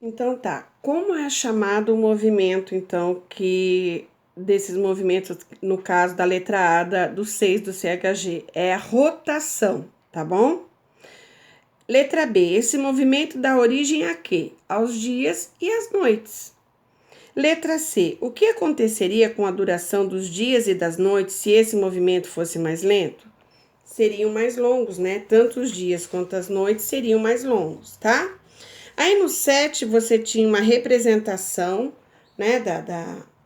Então tá, como é chamado o movimento, então, que desses movimentos, no caso da letra A, do 6 do CHG, é a rotação, tá bom? Letra B, esse movimento dá origem a quê? Aos dias e às noites. Letra C, o que aconteceria com a duração dos dias e das noites se esse movimento fosse mais lento? Seriam mais longos, né? Tanto os dias quanto as noites seriam mais longos, tá? Aí no 7 você tinha uma representação, né,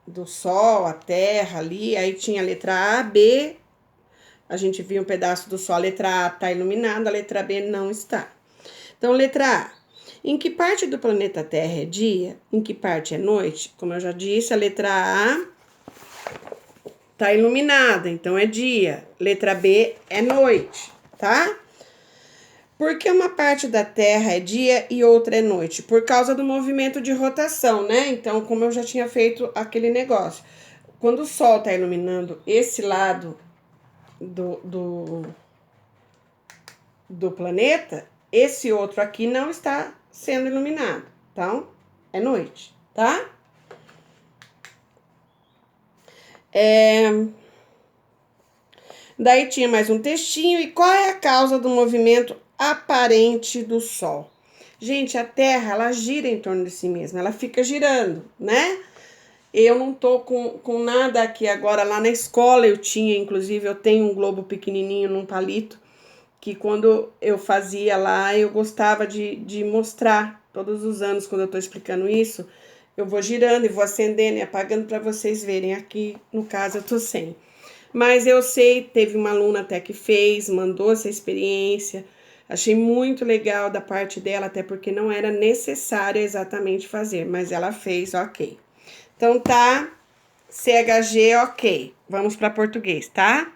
do Sol, a Terra ali, aí tinha a letra A, B, a gente viu um pedaço do Sol, a letra A está iluminada, a letra B não está. Então, letra A, em que parte do planeta Terra é dia? Em que parte é noite? Como eu já disse, a letra A está iluminada, então é dia. Letra B é noite, tá? Por que uma parte da Terra é dia e outra é noite? Por causa do movimento de rotação, né? Então, como eu já tinha feito aquele negócio. Quando o Sol está iluminando esse lado do planeta, esse outro aqui não está sendo iluminado. Então, é noite, tá? Daí tinha mais um textinho. E qual é a causa do movimento aparente do Sol? Gente, a Terra, ela gira em torno de si mesma, ela fica girando, né? Eu não tô com nada aqui agora. Lá na escola eu tinha, inclusive, eu tenho um globo pequenininho num palito, que quando eu fazia lá, eu gostava de mostrar. Todos os anos, quando eu tô explicando isso, eu vou girando e vou acendendo e apagando para vocês verem. Aqui, no caso, eu tô sem. Mas eu sei, teve uma aluna até que fez, mandou essa experiência. Achei muito legal da parte dela, até porque não era necessário exatamente fazer, mas ela fez, ok. Então tá, CHG, ok. Vamos para português, tá?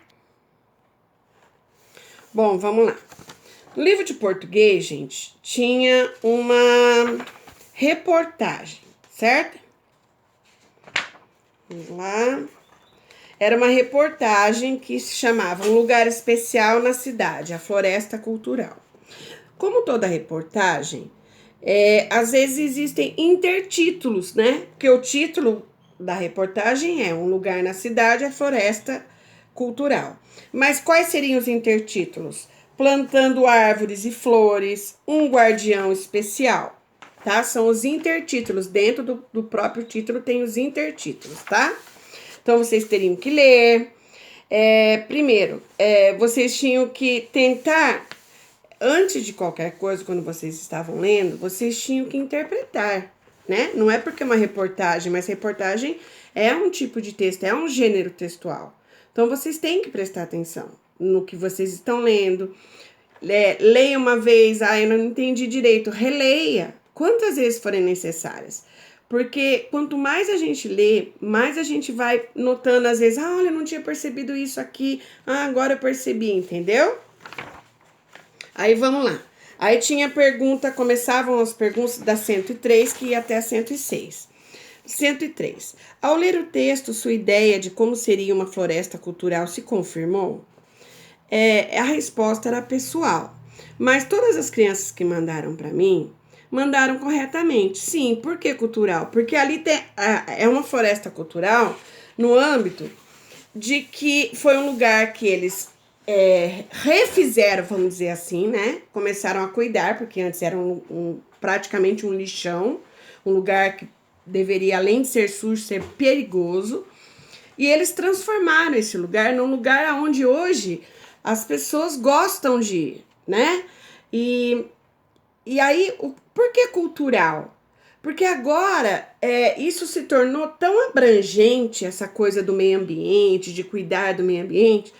Bom, vamos lá. No livro de português, gente, tinha uma reportagem, certo? Vamos lá. Era uma reportagem que se chamava Um Lugar Especial na Cidade, a Floresta Cultural. Como toda reportagem, às vezes existem intertítulos, né? Porque o título da reportagem é Um Lugar na Cidade, a Floresta Cultural. Mas quais seriam os intertítulos? Plantando árvores e flores, um guardião especial, tá? São os intertítulos. Dentro do próprio título tem os intertítulos, tá? Então, vocês teriam que ler. Primeiro, vocês tinham que tentar, antes de qualquer coisa, quando vocês estavam lendo, vocês tinham que interpretar, né? Não é porque é uma reportagem, mas reportagem é um tipo de texto, é um gênero textual. Então, vocês têm que prestar atenção no que vocês estão lendo. Leia uma vez, eu não entendi direito, releia quantas vezes forem necessárias. Porque quanto mais a gente lê, mais a gente vai notando, às vezes, olha, eu não tinha percebido isso aqui, agora eu percebi, entendeu? Aí vamos lá. Aí tinha pergunta, começavam as perguntas da 103, que ia até a 106. 103. Ao ler o texto, sua ideia de como seria uma floresta cultural se confirmou? A resposta era pessoal. Mas todas as crianças que mandaram para mim, mandaram corretamente. Sim, por que cultural? Porque ali é uma floresta cultural no âmbito de que foi um lugar que eles refizeram, vamos dizer assim, né? Começaram a cuidar, porque antes era praticamente um lixão, um lugar que deveria, além de ser sujo, ser perigoso. E eles transformaram esse lugar num lugar onde hoje as pessoas gostam de ir, né? E aí, por que cultural? Porque agora isso se tornou tão abrangente, essa coisa do meio ambiente, de cuidar do meio ambiente,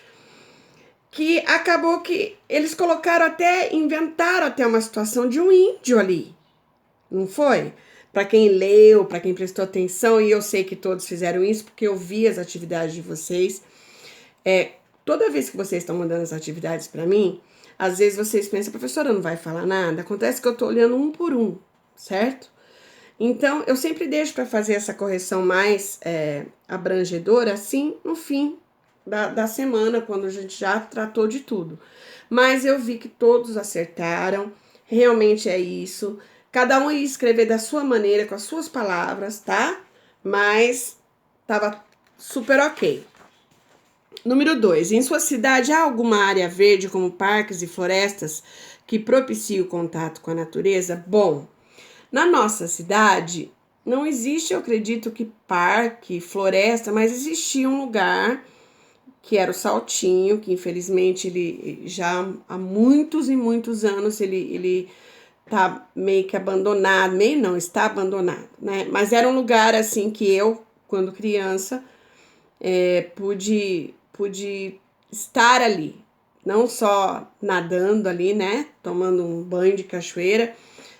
que acabou que eles inventaram até uma situação de um índio ali, não foi? Para quem leu, para quem prestou atenção, e eu sei que todos fizeram isso, porque eu vi as atividades de vocês. Toda vez que vocês estão mandando as atividades para mim, às vezes vocês pensam, professora, não vai falar nada. Acontece que eu tô olhando um por um, certo? Então, eu sempre deixo para fazer essa correção mais abrangedora, assim, no fim da semana, quando a gente já tratou de tudo. Mas eu vi que todos acertaram, realmente é isso. Cada um ia escrever da sua maneira, com as suas palavras, tá? Mas tava super ok. Número 2. Em sua cidade há alguma área verde, como parques e florestas, que propicie o contato com a natureza? Bom, na nossa cidade não existe, eu acredito que parque, floresta, mas existia um lugar que era o Saltinho, que infelizmente ele já há muitos e muitos anos ele tá meio que abandonado, meio não, está abandonado, né? Mas era um lugar assim que eu, quando criança, pude estar ali, não só nadando ali, né? Tomando um banho de cachoeira,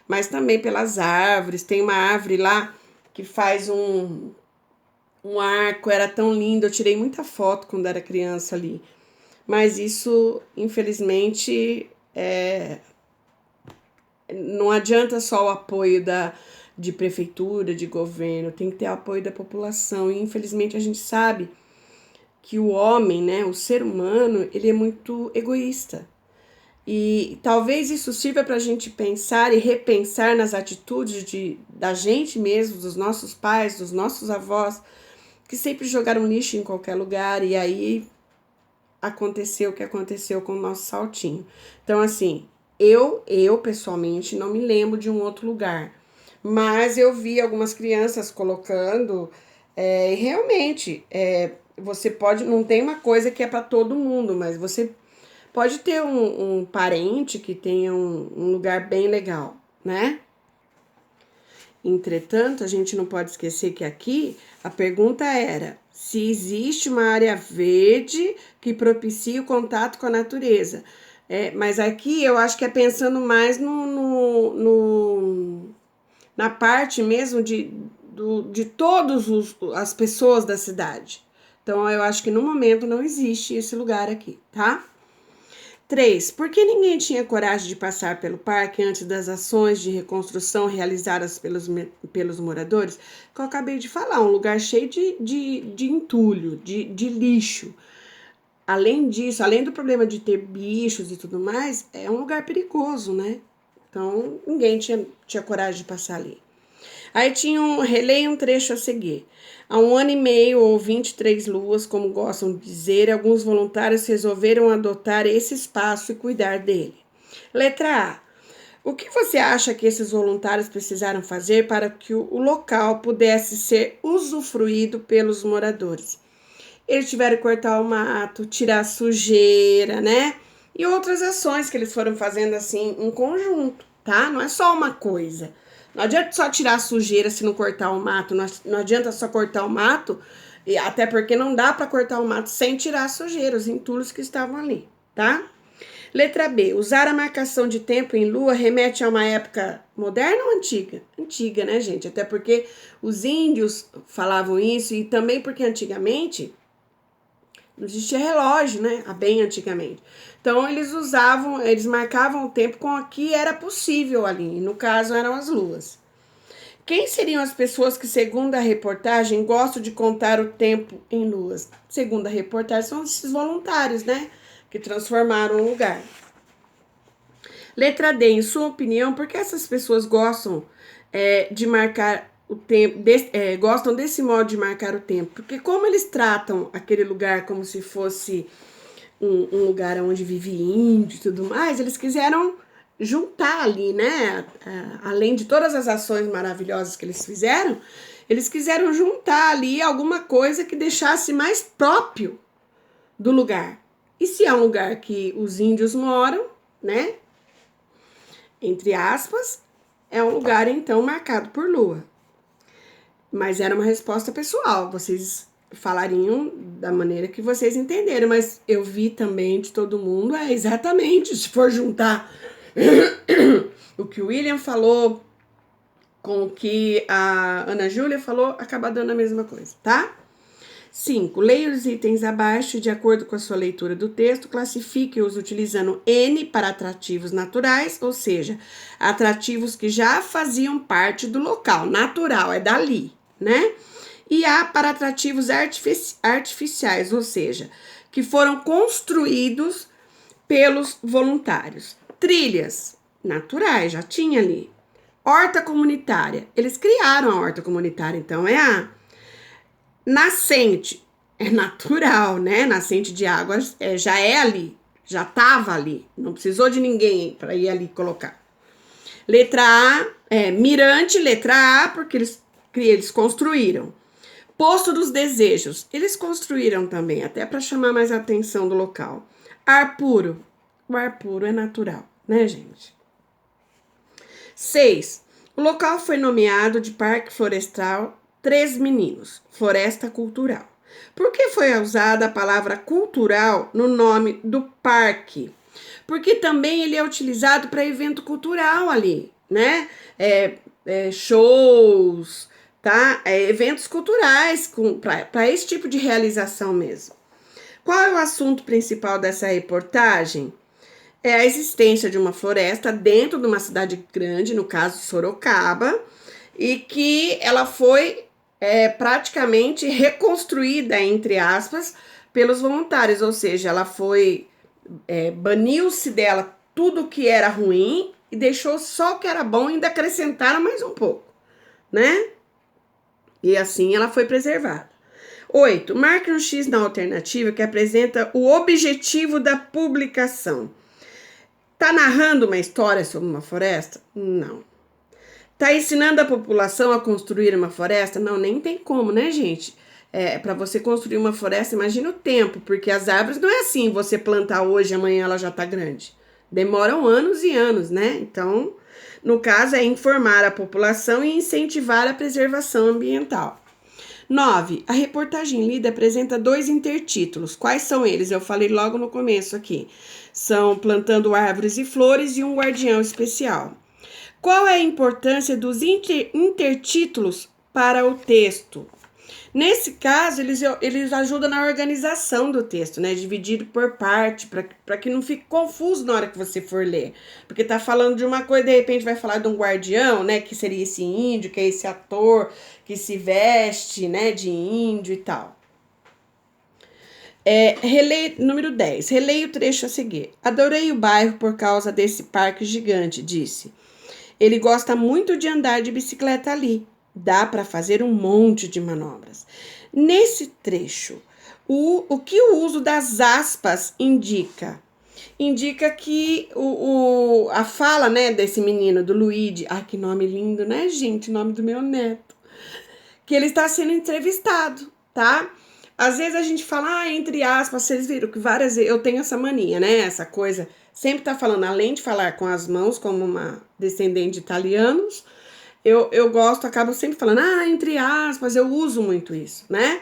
mas também pelas árvores. Tem uma árvore lá que faz um arco, era tão lindo. Eu tirei muita foto quando era criança ali. Mas isso, infelizmente, não adianta só o apoio de prefeitura, de governo, tem que ter apoio da população. E infelizmente a gente sabe que o homem, né, o ser humano, ele é muito egoísta. E talvez isso sirva para a gente pensar e repensar nas atitudes da gente mesmo, dos nossos pais, dos nossos avós, que sempre jogaram lixo em qualquer lugar, e aí aconteceu o que aconteceu com o nosso Saltinho. Então, assim, eu pessoalmente não me lembro de um outro lugar, mas eu vi algumas crianças colocando, realmente, você pode, não tem uma coisa que é para todo mundo, mas você pode ter um parente que tenha um lugar bem legal, né? Entretanto, a gente não pode esquecer que aqui a pergunta era se existe uma área verde que propicie o contato com a natureza. Mas aqui eu acho que é pensando mais na parte mesmo de todas as pessoas da cidade. Então, eu acho que no momento não existe esse lugar aqui, tá? 3. Por que ninguém tinha coragem de passar pelo parque antes das ações de reconstrução realizadas pelos moradores? Que eu acabei de falar, um lugar cheio de entulho, de lixo. Além disso, além do problema de ter bichos e tudo mais, é um lugar perigoso, né? Então, ninguém tinha coragem de passar ali. Aí tinha releia um trecho a seguir. Há 1 ano e meio ou 23 luas, como gostam de dizer, alguns voluntários resolveram adotar esse espaço e cuidar dele. Letra A. O que você acha que esses voluntários precisaram fazer para que o local pudesse ser usufruído pelos moradores? Eles tiveram que cortar o mato, tirar a sujeira, né? E outras ações que eles foram fazendo assim em conjunto, tá? Não é só uma coisa. Não adianta só tirar a sujeira se não cortar o mato. Não adianta só cortar o mato, até porque não dá para cortar o mato sem tirar a sujeira, os entulhos que estavam ali, tá? Letra B. Usar a marcação de tempo em lua remete a uma época moderna ou antiga? Antiga, né, gente? Até porque os índios falavam isso e também porque antigamente não existia relógio, né? Bem antigamente. Então, eles marcavam o tempo com o que era possível ali. No caso, eram as luas. Quem seriam as pessoas que, segundo a reportagem, gostam de contar o tempo em luas? Segundo a reportagem, são esses voluntários, né? Que transformaram o lugar. Letra D. Em sua opinião, por que essas pessoas gostam de marcar o tempo, gostam desse modo de marcar o tempo? Porque como eles tratam aquele lugar como se fosse um lugar onde vive índio e tudo mais, eles quiseram juntar ali, né? Além de todas as ações maravilhosas que eles fizeram, eles quiseram juntar ali alguma coisa que deixasse mais próprio do lugar. E se é um lugar que os índios moram, né? Entre aspas, é um lugar então marcado por lua. Mas era uma resposta pessoal, vocês falariam da maneira que vocês entenderam, mas eu vi também de todo mundo, exatamente, se for juntar o que o William falou com o que a Ana Júlia falou, acaba dando a mesma coisa, tá? 5. Leia os itens abaixo de acordo com a sua leitura do texto, classifique-os utilizando N para atrativos naturais, ou seja, atrativos que já faziam parte do local, natural, é dali, né? E A para atrativos artificiais, ou seja, que foram construídos pelos voluntários. Trilhas naturais, já tinha ali. Horta comunitária. Eles criaram a horta comunitária, então é a nascente. É natural, né? Nascente de água já é ali, já estava ali. Não precisou de ninguém para ir ali colocar. Letra A, mirante, letra A, porque eles construíram. Poço dos Desejos, eles construíram também, até para chamar mais a atenção do local. Ar puro, o ar puro é natural, né, gente? 6. O local foi nomeado de Parque Florestal Três Meninos, Floresta Cultural. Por que foi usada a palavra cultural no nome do parque? Porque também ele é utilizado para evento cultural ali, né? Shows, tá? Eventos culturais para esse tipo de realização mesmo. Qual é o assunto principal dessa reportagem? É a existência de uma floresta dentro de uma cidade grande, no caso Sorocaba, e que ela foi praticamente reconstruída, entre aspas, pelos voluntários, ou seja, ela foi, baniu-se dela tudo que era ruim e deixou só o que era bom e ainda acrescentaram mais um pouco, né? E assim ela foi preservada. 8. Marque um X na alternativa que apresenta o objetivo da publicação. Tá narrando uma história sobre uma floresta? Não. Tá ensinando a população a construir uma floresta? Não, nem tem como, né, gente? Para você construir uma floresta, imagina o tempo, porque as árvores não é assim, você plantar hoje, amanhã ela já tá grande. Demoram anos e anos, né? Então, no caso, é informar a população e incentivar a preservação ambiental. 9. A reportagem lida apresenta 2 intertítulos. Quais são eles? Eu falei logo no começo aqui. São Plantando Árvores e Flores e Um Guardião Especial. Qual é a importância dos intertítulos para o texto? Nesse caso, eles ajudam na organização do texto, né? Dividido por parte, para que não fique confuso na hora que você for ler. Porque tá falando de uma coisa, de repente vai falar de um guardião, né? Que seria esse índio, que é esse ator que se veste, né? De índio e tal. Número 10. Releia o trecho a seguir. Adorei o bairro por causa desse parque gigante, disse. Ele gosta muito de andar de bicicleta ali. Dá para fazer um monte de manobras. Nesse trecho, o que o uso das aspas indica? Indica que a fala, né, desse menino, do Luigi, que nome lindo, né, gente? O nome do meu neto. Que ele está sendo entrevistado, tá? Às vezes a gente fala, entre aspas, vocês viram que várias vezes eu tenho essa mania, né? Essa coisa, sempre tá falando, além de falar com as mãos, como uma descendente de italianos, eu gosto, acabo sempre falando, entre aspas, eu uso muito isso, né?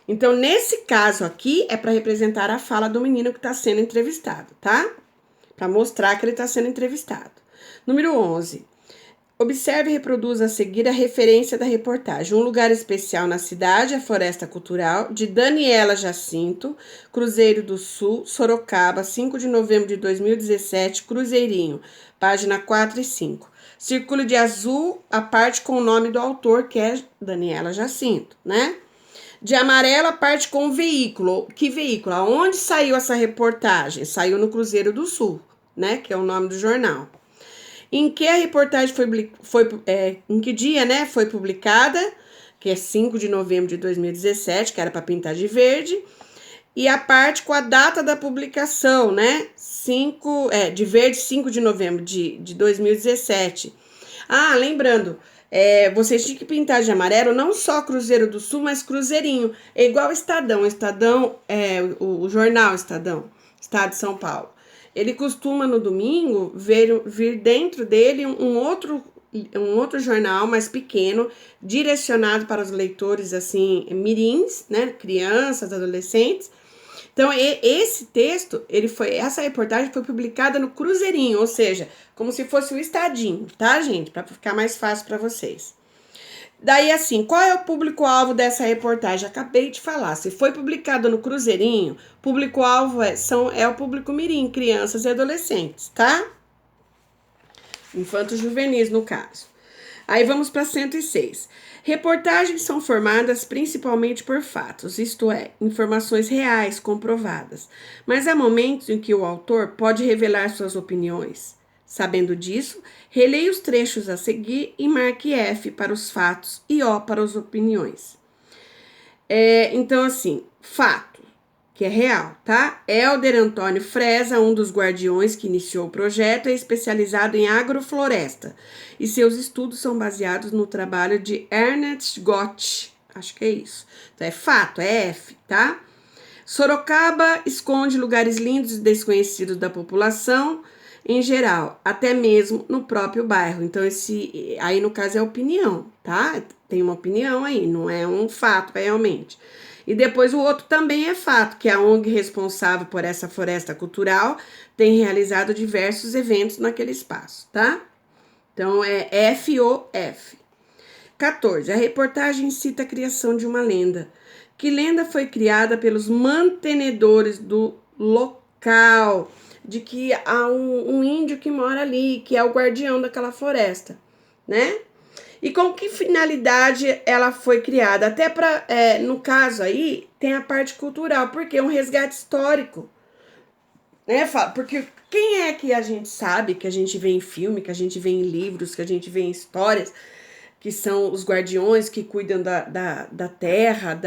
Então, nesse caso aqui, é para representar a fala do menino que está sendo entrevistado, tá? Para mostrar que ele está sendo entrevistado. Número 11. Observe e reproduza a seguir a referência da reportagem. Um lugar especial na cidade, a Floresta Cultural, de Daniela Jacinto, Cruzeiro do Sul, Sorocaba, 5 de novembro de 2017, Cruzeirinho, página 4 e 5. Círculo de azul, a parte com o nome do autor, que é Daniela Jacinto, né? De amarelo, a parte com o veículo. Que veículo? Aonde saiu essa reportagem? Saiu no Cruzeiro do Sul, né? Que é o nome do jornal. Em que a reportagem em que dia, né, foi publicada, que é 5 de novembro de 2017, que era para pintar de verde, e a parte com a data da publicação, né, de verde, 5 de novembro de 2017. Lembrando, vocês tinham que pintar de amarelo não só Cruzeiro do Sul, mas Cruzeirinho, é igual Estadão, o jornal Estadão, Estado de São Paulo. Ele costuma, no domingo, vir dentro dele um outro jornal mais pequeno, direcionado para os leitores, assim, mirins, né, crianças, adolescentes. Então, esse texto, essa reportagem foi publicada no Cruzeirinho, ou seja, como se fosse o Estadinho, tá, gente? Para ficar mais fácil para vocês. Daí, assim, qual é o público-alvo dessa reportagem? Acabei de falar. Se foi publicado no Cruzeirinho, público-alvo é o público mirim, crianças e adolescentes, tá? Infantos juvenis, no caso. Aí vamos para 106. Reportagens são formadas principalmente por fatos, isto é, informações reais, comprovadas. Mas há momentos em que o autor pode revelar suas opiniões, Sabendo disso, releia os trechos a seguir e marque F para os fatos e O para as opiniões. Então, assim, fato, que é real, tá? Helder Antônio Freza, um dos guardiões que iniciou o projeto, é especializado em agrofloresta e seus estudos são baseados no trabalho de Ernest Gott. Acho que é isso. Então, é fato, é F, tá? Sorocaba esconde lugares lindos e desconhecidos da população em geral, até mesmo no próprio bairro. Então, esse aí no caso é opinião, tá? Tem uma opinião aí, não é um fato realmente. E depois o outro também é fato, que a ONG responsável por essa floresta cultural tem realizado diversos eventos naquele espaço, tá? Então é FOF. 14. A reportagem cita a criação de uma lenda. Que lenda foi criada pelos mantenedores do local? De que há um índio que mora ali, que é o guardião daquela floresta, né? E com que finalidade ela foi criada? Até para, no caso aí, tem a parte cultural, porque é um resgate histórico, né? Porque quem é que a gente sabe, que a gente vê em filme, que a gente vê em livros, que a gente vê em histórias, que são os guardiões que cuidam da terra,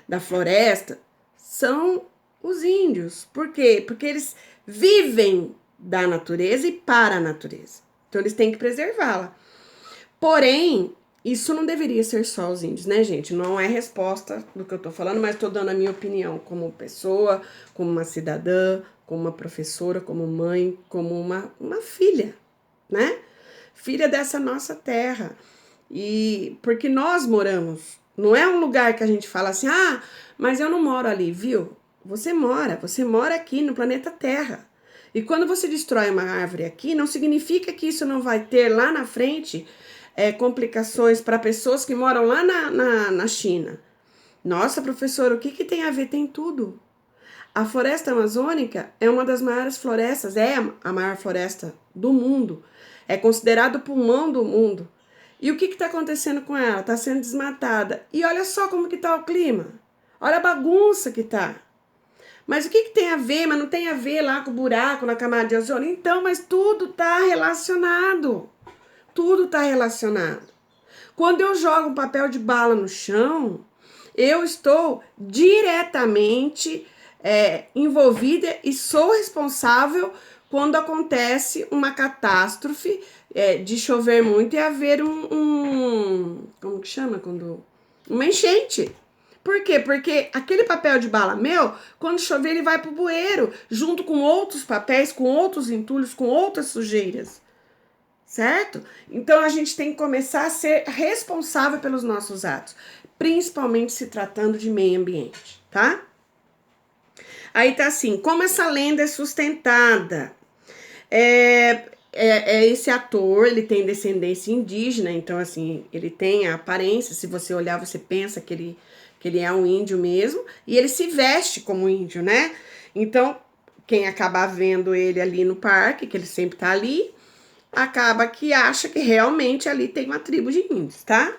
da floresta, são os índios. Por quê? Porque eles vivem da natureza e para a natureza. Então, eles têm que preservá-la. Porém, isso não deveria ser só os índios, né, gente? Não é resposta do que eu tô falando, mas tô dando a minha opinião como pessoa, como uma cidadã, como uma professora, como mãe, como uma filha, né? Filha dessa nossa terra. E porque nós moramos, não é um lugar que a gente fala assim, mas eu não moro ali, viu? Você mora aqui no planeta Terra. E quando você destrói uma árvore aqui, não significa que isso não vai ter lá na frente complicações para pessoas que moram lá na China. Nossa, professora, o que tem a ver? Tem tudo. A floresta amazônica é uma das maiores florestas, é a maior floresta do mundo. É considerado o pulmão do mundo. E o que está acontecendo com ela? Está sendo desmatada. E olha só como que está o clima. Olha a bagunça que tá. Mas o que tem a ver? Mas não tem a ver lá com o buraco na camada de ozônio? Então, mas tudo está relacionado. Tudo está relacionado. Quando eu jogo um papel de bala no chão, eu estou diretamente envolvida e sou responsável quando acontece uma catástrofe de chover muito e haver como que chama? Uma enchente. Por quê? Porque aquele papel de bala meu, quando chover, ele vai pro bueiro, junto com outros papéis, com outros entulhos, com outras sujeiras. Certo? Então a gente tem que começar a ser responsável pelos nossos atos, principalmente se tratando de meio ambiente, tá? Aí tá assim, como essa lenda é sustentada? Esse ator, ele tem descendência indígena, então assim, ele tem a aparência, se você olhar, você pensa que ele é um índio mesmo, e ele se veste como índio, né? Então, quem acabar vendo ele ali no parque, que ele sempre tá ali, acaba que acha que realmente ali tem uma tribo de índios, tá?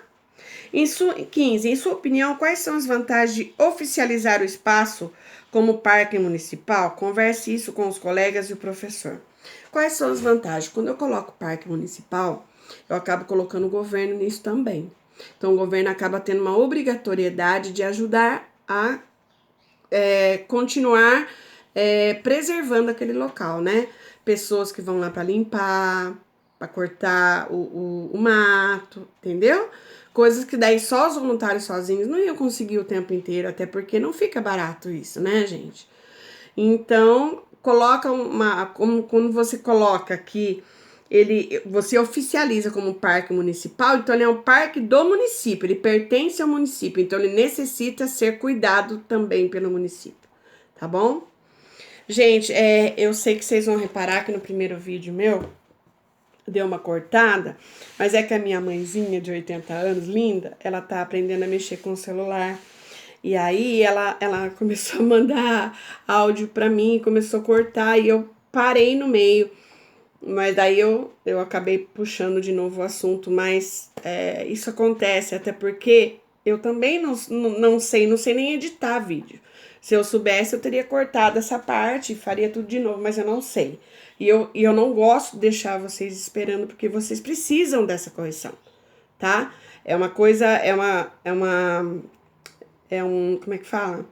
15. Em sua opinião, quais são as vantagens de oficializar o espaço como parque municipal? Converse isso com os colegas e o professor. Quais são as vantagens? Quando eu coloco parque municipal, eu acabo colocando o governo nisso também. Então, o governo acaba tendo uma obrigatoriedade de ajudar a continuar preservando aquele local, né? Pessoas que vão lá para limpar, para cortar o mato, entendeu? Coisas que daí só os voluntários sozinhos não iam conseguir o tempo inteiro, até porque não fica barato isso, né, gente? Então, coloca quando você coloca que você oficializa como parque municipal, então ele é um parque do município, ele pertence ao município, então ele necessita ser cuidado também pelo município, tá bom? Gente, eu sei que vocês vão reparar que no primeiro vídeo meu deu uma cortada, mas é que a minha mãezinha de 80 anos, linda, ela tá aprendendo a mexer com o celular. E aí ela começou a mandar áudio pra mim, começou a cortar e eu parei no meio. Mas daí eu acabei puxando de novo o assunto, mas isso acontece, até porque eu também não sei nem editar vídeo. Se eu soubesse, eu teria cortado essa parte e faria tudo de novo, mas eu não sei. E eu não gosto de deixar vocês esperando, porque vocês precisam dessa correção, tá? É uma coisa, como é que fala?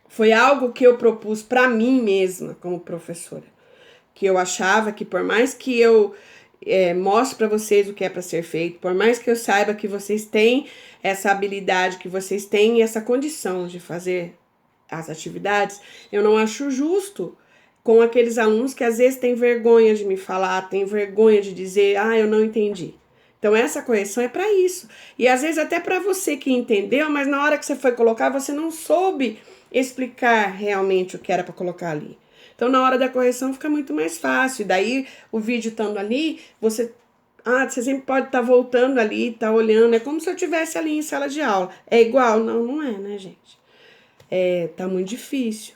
Foi algo que eu propus para mim mesma como professora, que eu achava que por mais que eu mostre para vocês o que é para ser feito, por mais que eu saiba que vocês têm essa habilidade, que vocês têm essa condição de fazer as atividades, eu não acho justo com aqueles alunos que às vezes têm vergonha de me falar, têm vergonha de dizer, eu não entendi. Então essa correção é para isso. E às vezes até para você que entendeu, mas na hora que você foi colocar, você não soube explicar realmente o que era para colocar ali. Então na hora da correção fica muito mais fácil. E daí o vídeo estando ali, você sempre pode estar voltando ali, estar olhando. É como se eu estivesse ali em sala de aula. É igual? Não, não é, né, gente? Tá muito difícil.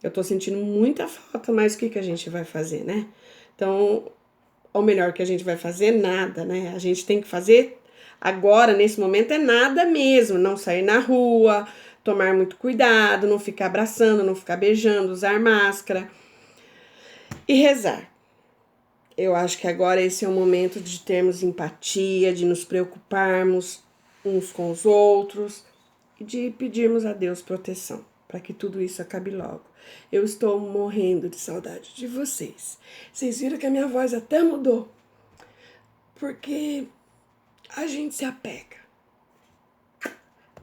Eu tô sentindo muita falta, mas o que a gente vai fazer, né? Então, ou melhor, o que a gente vai fazer? Nada, né? A gente tem que fazer agora, nesse momento, é nada mesmo. Não sair na rua, tomar muito cuidado, não ficar abraçando, não ficar beijando, usar máscara e rezar. Eu acho que agora esse é o momento de termos empatia, de nos preocuparmos uns com os outros e de pedirmos a Deus proteção para que tudo isso acabe logo. Eu estou morrendo de saudade de vocês. Vocês viram que a minha voz até mudou, porque a gente se apega.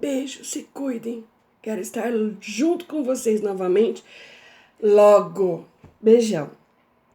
Beijo, se cuidem. Quero estar junto com vocês novamente logo. Beijão.